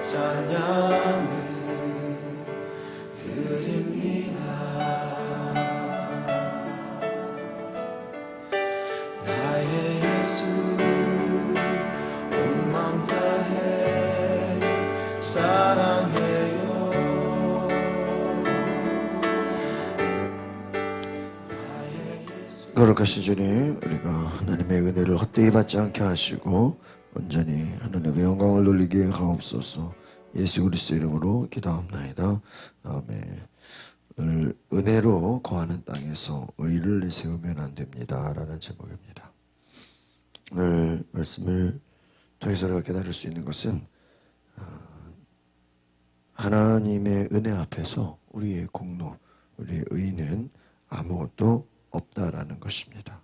찬양을 드립니다. 나의 예수 온 맘 다해 사랑해요. 거룩하신 주님, 우리가 하나님의 은혜를 헛되이 받지 않게 하시고 온전히 하나님의 영광을 돌리게 하옵소서. 예수 그리스도 이름으로 기도합나이다. 아멘. 오늘 은혜로 거하는 땅에서 의를 내세우면 안 됩니다 라는 제목입니다. 오늘 말씀을 통해서 우리가 깨달을 수 있는 것은 하나님의 은혜 앞에서 우리의 공로, 우리의 의는 아무것도 없다라는 것입니다.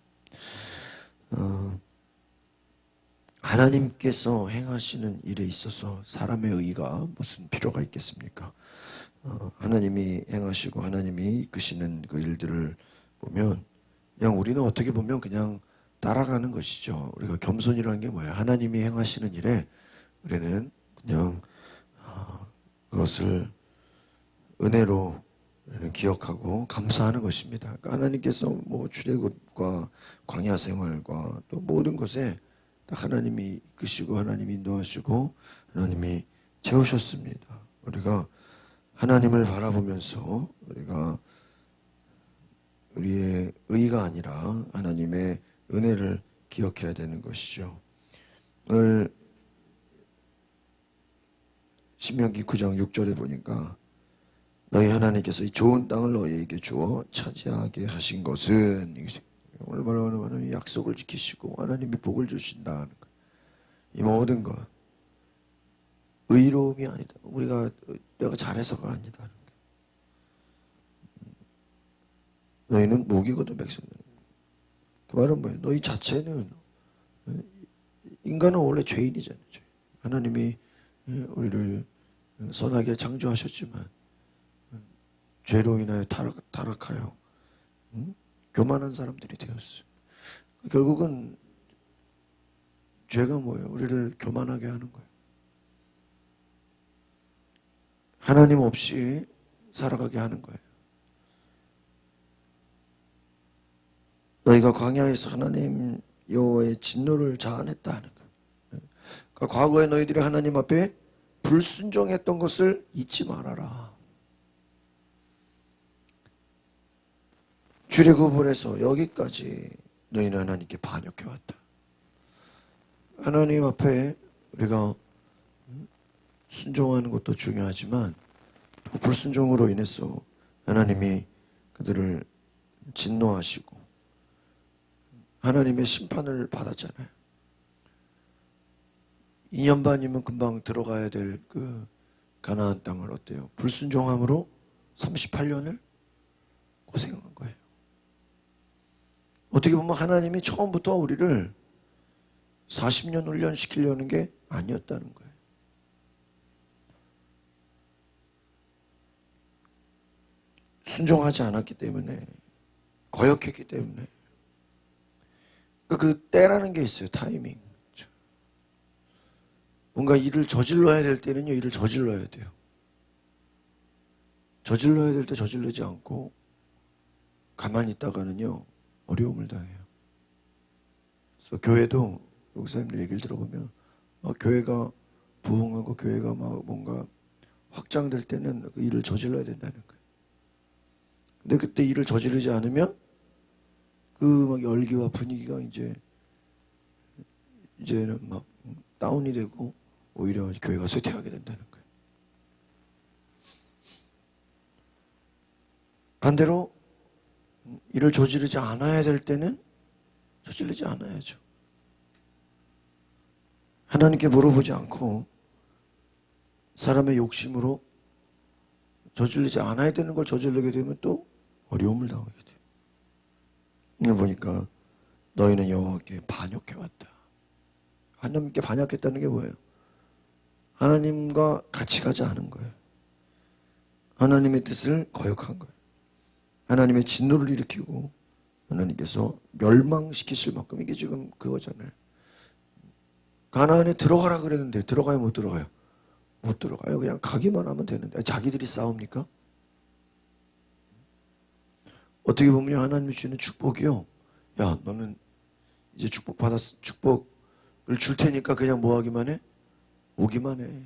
하나님께서 행하시는 일에 있어서 사람의 의가 무슨 필요가 있겠습니까? 하나님이 행하시고 하나님이 이끄시는 그 일들을 보면 그냥 우리는 어떻게 보면 그냥 따라가는 것이죠. 우리가 겸손이라는 게 뭐예요? 하나님이 행하시는 일에 우리는 그냥 그것을 은혜로 기억하고 감사하는 것입니다. 그러니까 하나님께서 뭐 출애굽과 광야 생활과 또 모든 것에 하나님이 이끄시고 하나님이 인도하시고 하나님이 채우셨습니다. 우리가 하나님을 바라보면서 우리가 우리의 의가 아니라 하나님의 은혜를 기억해야 되는 것이죠. 오늘 신명기 9장 6절에 보니까 너희 하나님께서 이 좋은 땅을 너희에게 주어 차지하게 하신 것은, 오늘 말하는 하나님이 약속을 지키시고 하나님이 복을 주신다는 것, 이 모든 것 의로움이 아니다. 내가 잘해서가 아니다. 너희는 목이거든 백성들. 그 말은 뭐예요? 너희 자체는, 인간은 원래 죄인이잖아요. 하나님이 우리를 선하게 창조하셨지만 죄로 인하여 타락하여 교만한 사람들이 되었어요. 결국은 죄가 뭐예요? 우리를 교만하게 하는 거예요. 하나님 없이 살아가게 하는 거예요. 너희가 광야에서 하나님 여호와의 진노를 자아냈다 하는 거예요. 그러니까 과거에 너희들이 하나님 앞에 불순종했던 것을 잊지 말아라. 출애굽을 해서 여기까지 너희는 하나님께 반역해왔다. 하나님 앞에 우리가 순종하는 것도 중요하지만 또 불순종으로 인해서 하나님이 그들을 진노하시고 하나님의 심판을 받았잖아요. 2년 반이면 금방 들어가야 될 그 가나안 땅을 어때요? 불순종함으로 38년을 고생한 거예요. 어떻게 보면 하나님이 처음부터 우리를 40년 훈련시키려는 게 아니었다는 거예요. 순종하지 않았기 때문에, 거역했기 때문에. 그 때라는 게 있어요. 타이밍. 뭔가 일을 저질러야 될 때는요, 일을 저질러야 돼요. 저질러야 될 때 저지르지 않고 가만히 있다가는요, 어려움을 당해요. 그래서 교회도 목사님들 얘기를 들어보면 교회가 부흥하고 교회가 막 뭔가 확장될 때는 그 일을 저질러야 된다는 거예요. 근데 그때 일을 저지르지 않으면 그 막 열기와 분위기가 이제는 막 다운이 되고 오히려 교회가 쇠퇴하게 된다는 거예요. 반대로 일을 저지르지 않아야 될 때는 저지르지 않아야죠. 하나님께 물어보지 않고 사람의 욕심으로 저지르지 않아야 되는 걸 저지르게 되면 또 어려움을 당하게 돼요. 이걸 보니까 너희는 여호와께 반역해왔다. 하나님께 반역했다는 게 뭐예요? 하나님과 같이 가지 않은 거예요. 하나님의 뜻을 거역한 거예요. 하나님의 진노를 일으키고 하나님께서 멸망시키실 만큼, 이게 지금 그거잖아요. 가나안에 들어가라 그랬는데 들어가요, 못 들어가요? 못 들어가요. 그냥 가기만 하면 되는데 자기들이 싸웁니까? 어떻게 보면 하나님이 주는 축복이요. 야, 너는 이제 축복을 줄 테니까 그냥 뭐 하기만 해? 오기만 해.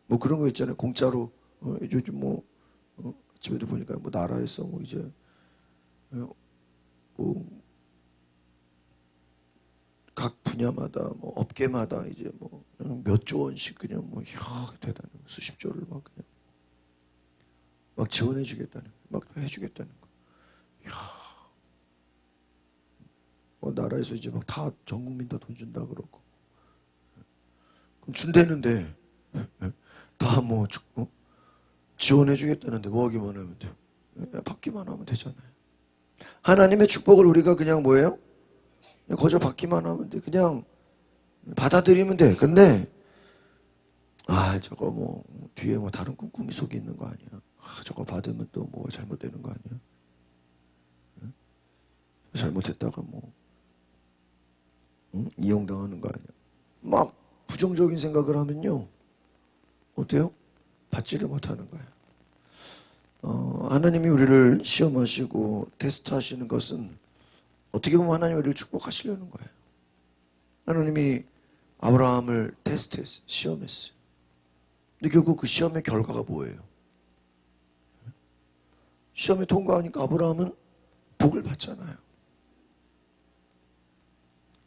뭐 그런 거 있잖아요. 공짜로 요즘 뭐 집에도 보니까 뭐 나라에서 뭐 이제 뭐 각 분야마다 뭐 업계마다 이제 뭐 몇 조 원씩 그냥 뭐 대단해. 수십 조를 막 그냥 막 지원해 주겠다는 막 해주겠다는 거. 뭐 나라에서 이제 막 다 전 국민 다 돈 준다 그러고 그럼 준대는데 다 뭐 지원해 주겠다는데 뭐 하기만 하면 돼요. 받기만 하면 되잖아요. 하나님의 축복을 우리가 그냥 뭐예요? 그냥 거저 받기만 하면 돼. 그냥 받아들이면 돼. 근데 저거 뭐 뒤에 뭐 다른 꿍꿍이 속이 있는 거 아니야. 저거 받으면 또 뭐가 잘못되는 거 아니야. 잘못했다가 뭐 이용당하는 거 아니야. 막 부정적인 생각을 하면요. 어때요? 받지를 못하는 거예요. 하나님이 우리를 시험하시고 테스트하시는 것은 어떻게 보면 하나님이 우리를 축복하시려는 거예요. 하나님이 아브라함을 테스트했어요. 시험했어요. 근데 결국 그 시험의 결과가 뭐예요? 시험에 통과하니까 아브라함은 복을 받잖아요.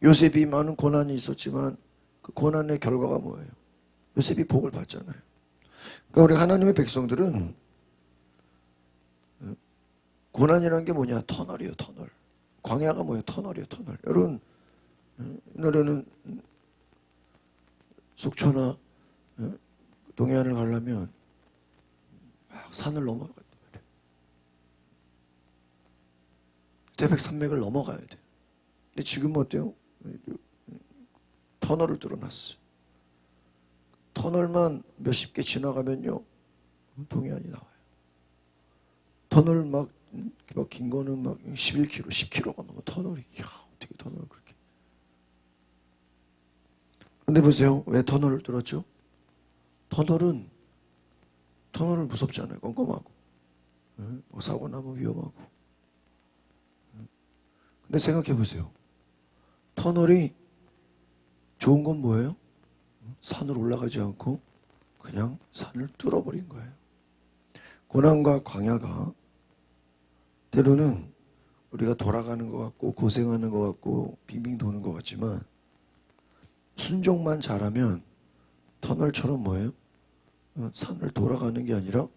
요셉이 많은 고난이 있었지만 그 고난의 결과가 뭐예요? 요셉이 복을 받잖아요. 그러니까 우리 하나님의 백성들은 고난이라는 게 뭐냐? 터널이에요, 터널. 광야가 뭐예요? 터널이에요, 터널. 여러분, 옛날에는 속초나 동해안을 가려면 막 산을 넘어갔단 말이에요. 태백산맥을 넘어가야 돼. 근데 지금은 어때요? 터널을 뚫어놨어요. 터널만 몇십 개 지나가면요, 동해안이 나와요. 터널 막 긴 거는 막 11km, 10km가 넘어 터널이. 어떻게 터널을 그렇게. 근데 보세요. 왜 터널을 뚫었죠? 터널은 무섭잖아요. 껌껌하고. 사고 나면 위험하고. 근데 생각해 보세요. 터널이 좋은 건 뭐예요? 산으로 올라가지 않고 그냥 산을 뚫어버린 거예요. 고난과 광야가 때로는 우리가 돌아가는 것 같고 고생하는 것 같고 빙빙 도는 것 같지만 순종만 잘하면 터널처럼 뭐예요? 산을 돌아가는 게 아니라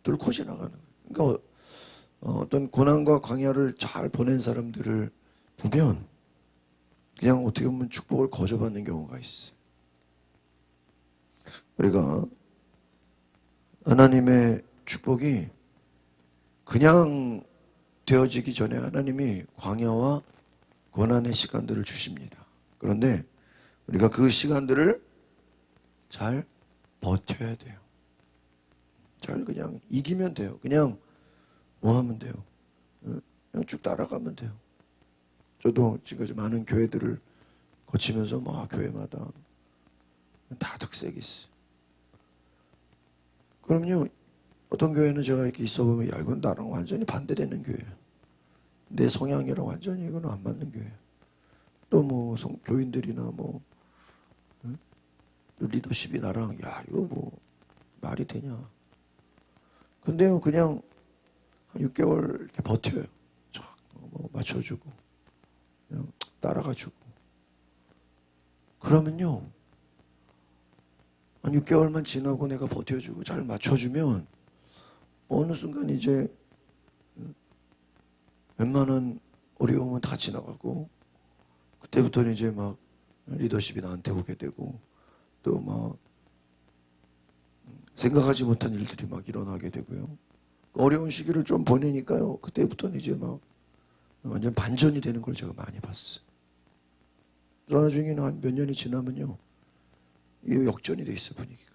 뚫고 지나가는 거예요. 그러니까 어떤 고난과 광야를 잘 보낸 사람들을 보면 그냥 어떻게 보면 축복을 거저받는 경우가 있어요. 우리가 하나님의 축복이 그냥 되어지기 전에 하나님이 광야와 고난의 시간들을 주십니다. 그런데 우리가 그 시간들을 잘 버텨야 돼요. 잘 그냥 이기면 돼요. 그냥 뭐 하면 돼요? 그냥 쭉 따라가면 돼요. 저도 지금 많은 교회들을 거치면서 막 교회마다 다 특색이 있어요. 그럼요, 어떤 교회는 제가 이렇게 있어 보면 야, 이건 나랑 완전히 반대되는 교회예요. 내 성향이랑 완전히 이건 안 맞는 교회예요. 또 뭐 교인들이나 뭐 리더십이 나랑 야, 이거 뭐 말이 되냐. 근데요, 그냥 한 6개월 이렇게 버텨요. 뭐 맞춰주고 그냥 따라가주고. 그러면요, 한 6개월만 지나고 내가 버텨주고 잘 맞춰주면 어느 순간 이제 웬만한 어려움은 다 지나가고 그때부터는 이제 막 리더십이 나한테 오게 되고 또 막 생각하지 못한 일들이 막 일어나게 되고요. 어려운 시기를 좀 보내니까요. 그때부터는 이제 막 완전 반전이 되는 걸 제가 많이 봤어요. 나중에는 한 몇 년이 지나면요, 이 역전이 돼 있어, 분위기가.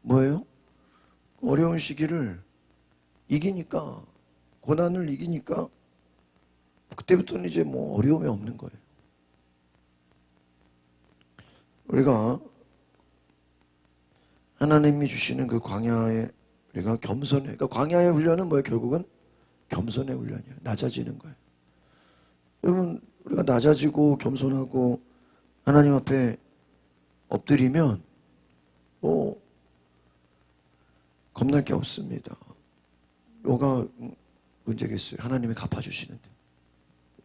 뭐예요? 어려운 시기를 이기니까, 고난을 이기니까 그때부터는 이제 뭐 어려움이 없는 거예요. 우리가 하나님이 주시는 그 광야에 우리가 겸손해. 그러니까 광야의 훈련은 뭐예요? 결국은 겸손의 훈련이에요. 낮아지는 거예요. 여러분, 우리가 낮아지고 겸손하고 하나님 앞에 엎드리면 뭐 겁날 게 없습니다. 뭐가 문제겠어요? 하나님이 갚아주시는데.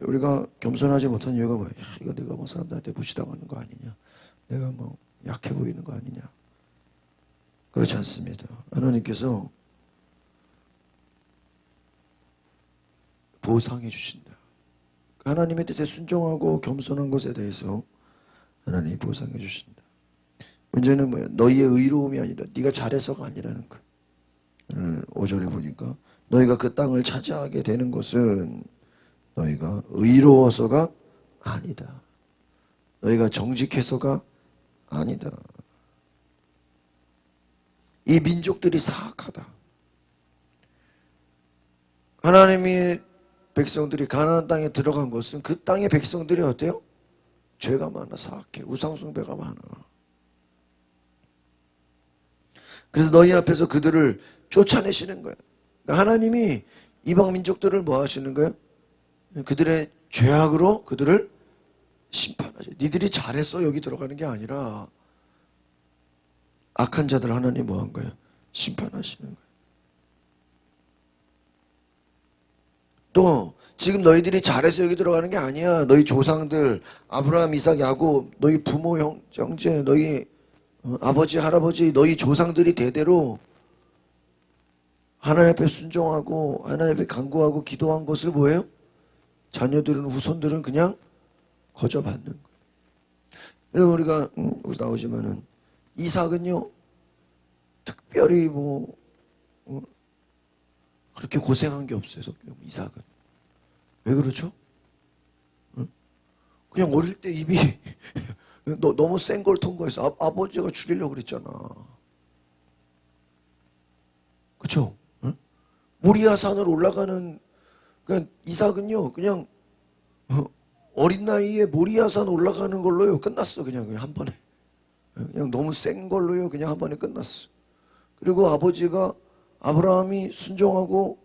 우리가 겸손하지 못한 이유가 뭐예요? 이거 내가 뭐 사람들한테 무시당하는 거 아니냐? 내가 뭐 약해 보이는 거 아니냐? 그렇지 않습니다. 하나님께서 보상해 주신다. 하나님의 뜻에 순종하고 겸손한 것에 대해서 하나님이 보상해 주신다. 문제는 뭐야? 너희의 의로움이 아니라 네가 잘해서가 아니라는 거야. 5절에 보니까 너희가 그 땅을 차지하게 되는 것은 너희가 의로워서가 아니다. 너희가 정직해서가 아니다. 이 민족들이 사악하다. 하나님이 백성들이 가나안 땅에 들어간 것은 그 땅의 백성들이 어때요? 죄가 많아, 사악해, 우상숭배가 많아. 그래서 너희 앞에서 그들을 쫓아내시는 거예요. 그러니까 하나님이 이방 민족들을 뭐 하시는 거예요? 그들의 죄악으로 그들을 심판하죠. 니들이 잘해서 여기 들어가는 게 아니라 악한 자들 하나님 뭐 한 거예요? 심판하시는 거예요. 또 지금 너희들이 잘해서 여기 들어가는 게 아니야. 너희 조상들 아브라함, 이삭, 야곱, 너희 부모, 형제, 너희 아버지, 할아버지, 너희 조상들이 대대로 하나님 앞에 순종하고 하나님 앞에 간구하고 기도한 것을 뭐예요? 자녀들은, 후손들은 그냥 거저받는 거예요. 여러분, 우리가 여기서 나오지만은 이삭은요 특별히 뭐 그렇게 고생한 게 없어요. 이삭은 왜 그렇죠? 그냥 어릴 때 이미 너무 센 걸 통과해서 아버지가 죽이려고 그랬잖아. 그렇죠? 모리아 산을 올라가는 그냥 이삭은요 그냥 어린 나이에 모리아 산 올라가는 걸로요 끝났어. 그냥 한 번에. 그냥 너무 센 걸로요 그냥 한 번에 끝났어. 그리고 아버지가 아브라함이 순종하고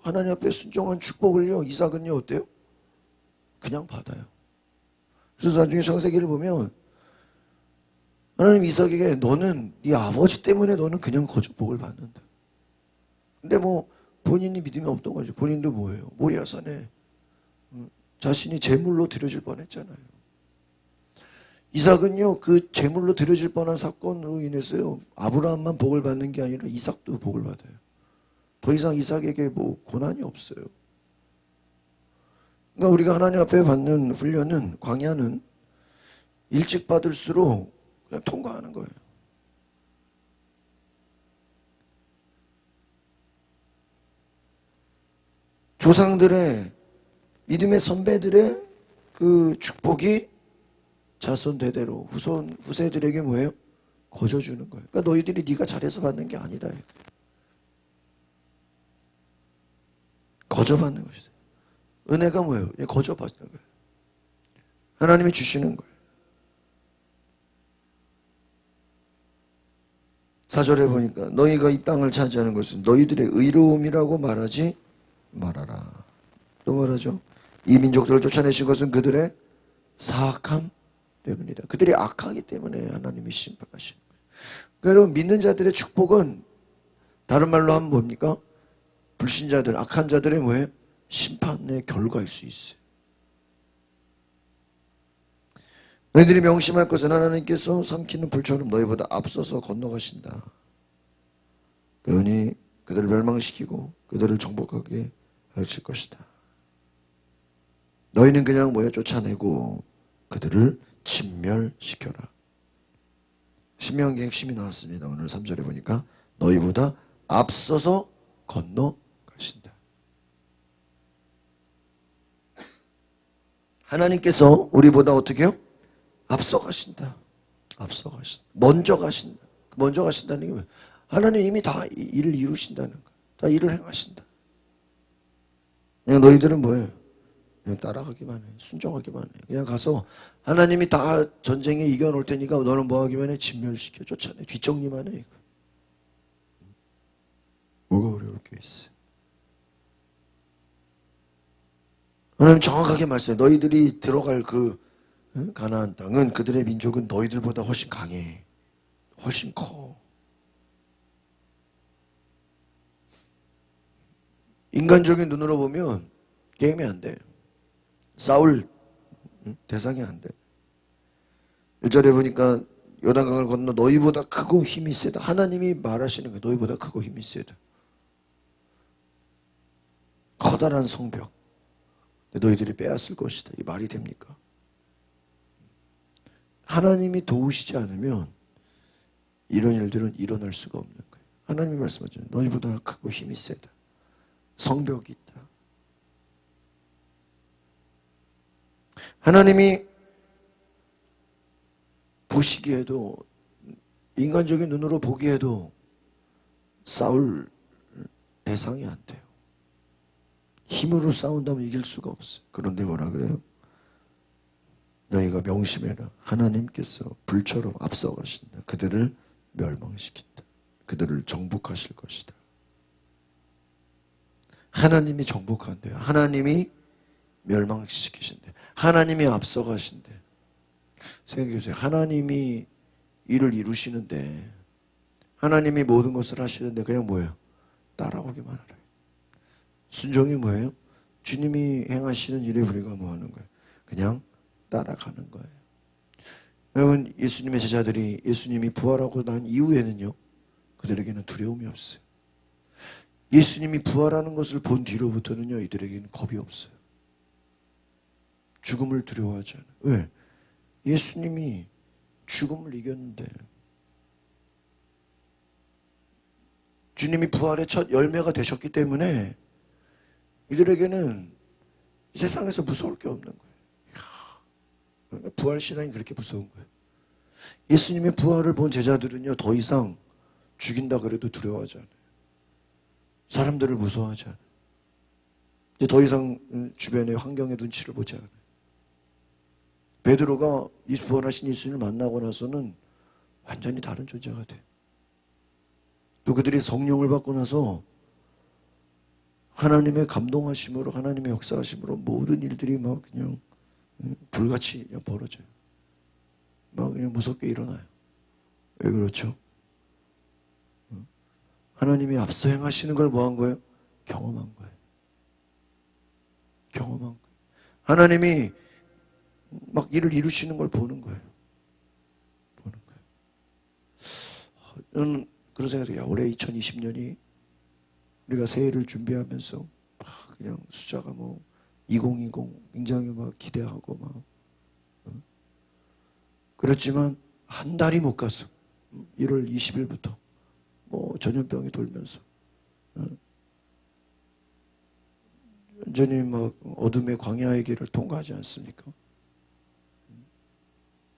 하나님 앞에 순종한 축복을요 이삭은요 어때요? 그냥 받아요. 그래서 나중에 창세기를 보면 하나님 이삭에게 너는 네 아버지 때문에 너는 그냥 거저 복을 받는다. 근데 뭐 본인이 믿음이 없던 거죠. 본인도 뭐예요? 모리아산에 자신이 제물로 드려질 뻔했잖아요. 이삭은요 그 제물로 드려질 뻔한 사건으로 인해서요 아브라함만 복을 받는 게 아니라 이삭도 복을 받아요. 더 이상 이삭에게 뭐 고난이 없어요. 그러니까 우리가 하나님 앞에 받는 훈련은, 광야는 일찍 받을수록 그냥 통과하는 거예요. 조상들의 믿음의 선배들의 그 축복이 자손 대대로 후세들에게 뭐예요? 거저주는 거예요. 그러니까 너희들이 네가 잘해서 받는 게 아니다. 거저받는 것이다. 은혜가 뭐예요? 거저받는 거예요. 하나님이 주시는 거예요. 4절에 보니까 너희가 이 땅을 차지하는 것은 너희들의 의로움이라고 말하지 말아라. 또 말하죠. 이 민족들을 쫓아내신 것은 그들의 사악함 때문이다. 그들이 악하기 때문에 하나님이 심판하시는 거예요. 그러니까 여러분 믿는 자들의 축복은 다른 말로 하면 뭡니까? 불신자들, 악한 자들의 뭐예요? 심판의 결과일 수 있어요. 너희들이 명심할 것은 하나님께서 삼키는 불처럼 너희보다 앞서서 건너가신다. 그러니 그들을 멸망시키고 그들을 정복하게 하실 것이다. 너희는 그냥 뭐예요? 쫓아내고 그들을 진멸시켜라. 신명기 핵심이 나왔습니다. 오늘 3절에 보니까 너희보다 앞서서 건너가신다. 하나님께서 우리보다 어떻게 해요? 앞서가신다. 앞서가신다. 먼저 가신다. 먼저 가신다는 게 뭐예요? 하나님 이미 다 일을 이루신다는 거예요. 다 일을 행하신다. 그냥 너희들은 뭐예요? 그냥 따라가기만 해. 순종하기만 해. 그냥 가서 하나님이 다 전쟁에 이겨놓을 테니까 너는 뭐 하기만 해? 진멸시켜 쫓아내. 뒷정리만 해. 뭐가 어려울 게 있어? 하나님 정확하게 말씀해. 너희들이 들어갈 그 가나안 땅은 그들의 민족은 너희들보다 훨씬 강해. 훨씬 커. 인간적인 눈으로 보면 게임이 안 돼. 싸울 대상이 안 돼. 1절에 보니까 요단강을 건너 너희보다 크고 힘이 세다. 하나님이 말하시는 거예요. 너희보다 크고 힘이 세다. 커다란 성벽. 너희들이 빼앗을 것이다. 이 말이 됩니까? 하나님이 도우시지 않으면 이런 일들은 일어날 수가 없는 거예요. 하나님이 말씀하잖아요. 너희보다 크고 힘이 세다. 성벽이 있다. 하나님이 보시기에도 인간적인 눈으로 보기에도 싸울 대상이 안 돼요. 힘으로 싸운다면 이길 수가 없어요. 그런데 뭐라 그래요? 너희가 명심해라. 하나님께서 불처럼 앞서가신다. 그들을 멸망시킨다. 그들을 정복하실 것이다. 하나님이 정복한대요. 하나님이 멸망시키신대. 하나님이 앞서가신대. 생각해보세요. 하나님이 일을 이루시는데 하나님이 모든 것을 하시는데 그냥 뭐예요? 따라오기만 하래요. 순종이 뭐예요? 주님이 행하시는 일에 우리가 뭐 하는 거예요? 그냥 따라가는 거예요. 여러분, 예수님의 제자들이 예수님이 부활하고 난 이후에는요, 그들에게는 두려움이 없어요. 예수님이 부활하는 것을 본 뒤로부터는요, 이들에게는 겁이 없어요. 죽음을 두려워하지 않아요. 왜? 예수님이 죽음을 이겼는데, 주님이 부활의 첫 열매가 되셨기 때문에 이들에게는 이 세상에서 무서울 게 없는 거예요. 부활 신앙이 그렇게 무서운 거예요. 예수님의 부활을 본 제자들은요, 더 이상 죽인다 그래도 두려워하지 않아요. 사람들을 무서워하지 않아요. 이제 더 이상 주변의 환경의 눈치를 보지 않아요. 베드로가 이 부활하신 예수님을 만나고 나서는 완전히 다른 존재가 돼요. 또 그들이 성령을 받고 나서 하나님의 감동하심으로, 하나님의 역사하심으로 모든 일들이 막 그냥 불같이 그냥 벌어져요. 막 그냥 무섭게 일어나요. 왜 그렇죠? 하나님이 앞서 행하시는 걸 뭐 한 거예요? 경험한 거예요. 경험한 거예요. 하나님이 막 일을 이루시는 걸 보는 거예요. 보는 거예요. 저는 그런 생각이 들어요. 올해 2020년이 우리가 새해를 준비하면서 막 그냥 숫자가 뭐 2020 굉장히 막 기대하고 막 그렇지만 한 달이 못 가서 1월 20일부터 뭐 전염병이 돌면서 완전히 막 어둠의 광야의 길을 통과하지 않습니까?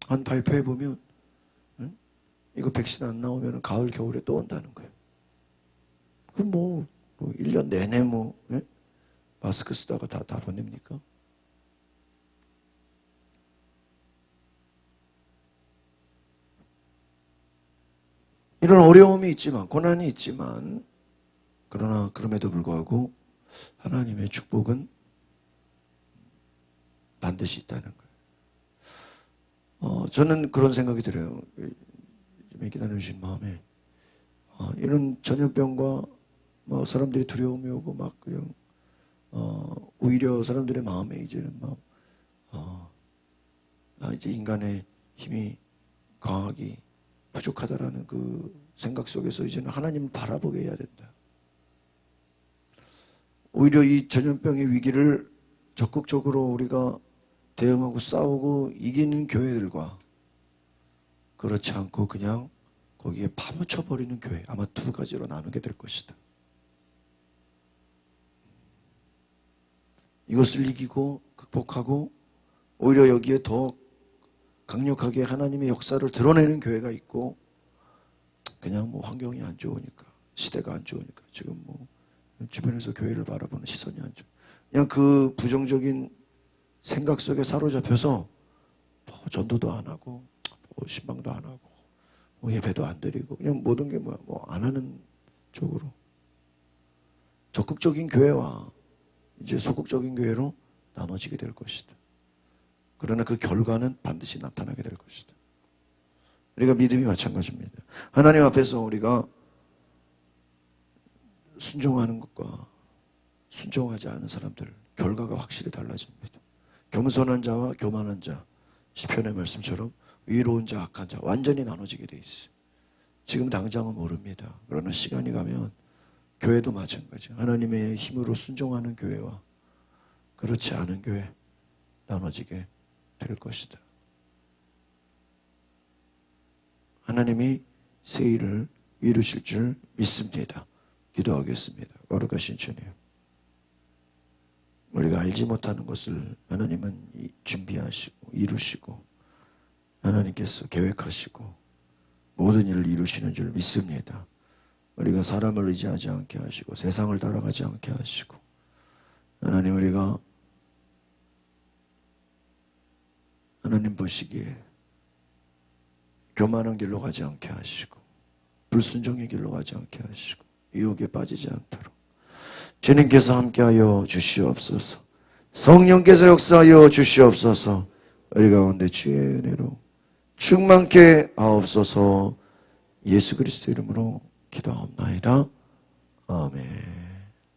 한 발표해 보면 이거 백신 안 나오면 가을 겨울에 또 온다는 거예요. 그럼 뭐 1년 내내 마스크 쓰다가 다 보냅니까? 이런 어려움이 있지만, 고난이 있지만, 그러나 그럼에도 불구하고 하나님의 축복은 반드시 있다는 거예요. 저는 그런 생각이 들어요. 기다려주신 마음에 이런 전염병과 막 사람들이 두려움이 오고 막 그냥 오히려 사람들의 마음에 이제는 이제 인간의 힘이 강하기 부족하다라는 그 생각 속에서 이제는 하나님을 바라보게 해야 된다. 오히려 이 전염병의 위기를 적극적으로 우리가 대응하고 싸우고 이기는 교회들과 그렇지 않고 그냥 거기에 파묻혀버리는 교회, 아마 두 가지로 나누게 될 것이다. 이것을 이기고 극복하고 오히려 여기에 더 강력하게 하나님의 역사를 드러내는 교회가 있고, 그냥 뭐 환경이 안 좋으니까, 시대가 안 좋으니까 지금 뭐 주변에서 교회를 바라보는 시선이 안 좋아. 그냥 그 부정적인 생각 속에 사로잡혀서 뭐 전도도 안 하고 뭐 신방도 안 하고 뭐 예배도 안 드리고 그냥 모든 게 뭐 안 하는 쪽으로 적극적인 교회와 이제 소극적인 교회로 나눠지게 될 것이다. 그러나 그 결과는 반드시 나타나게 될 것이다. 우리가 믿음이 마찬가지입니다. 하나님 앞에서 우리가 순종하는 것과 순종하지 않은 사람들 결과가 확실히 달라집니다. 겸손한 자와 교만한 자, 시편의 말씀처럼 의로운 자, 악한 자 완전히 나눠지게 돼 있어요. 지금 당장은 모릅니다. 그러나 시간이 가면 교회도 마찬가지예요. 하나님의 힘으로 순종하는 교회와 그렇지 않은 교회 나눠지게 될 것이다. 하나님이 새 일을 이루실 줄 믿습니다. 기도하겠습니다. 거룩하신 주님, 우리가 알지 못하는 것을 하나님은 준비하시고 이루시고 하나님께서 계획하시고 모든 일을 이루시는 줄 믿습니다. 우리가 사람을 의지하지 않게 하시고 세상을 따라가지 않게 하시고 하나님 우리가 하나님 보시기에 교만한 길로 가지 않게 하시고 불순종의 길로 가지 않게 하시고 유혹에 빠지지 않도록 주님께서 함께하여 주시옵소서. 성령께서 역사하여 주시옵소서. 우리 가운데 주의 은혜로 충만케 하옵소서. 예수 그리스도 이름으로 기도하옵나이다. 아멘.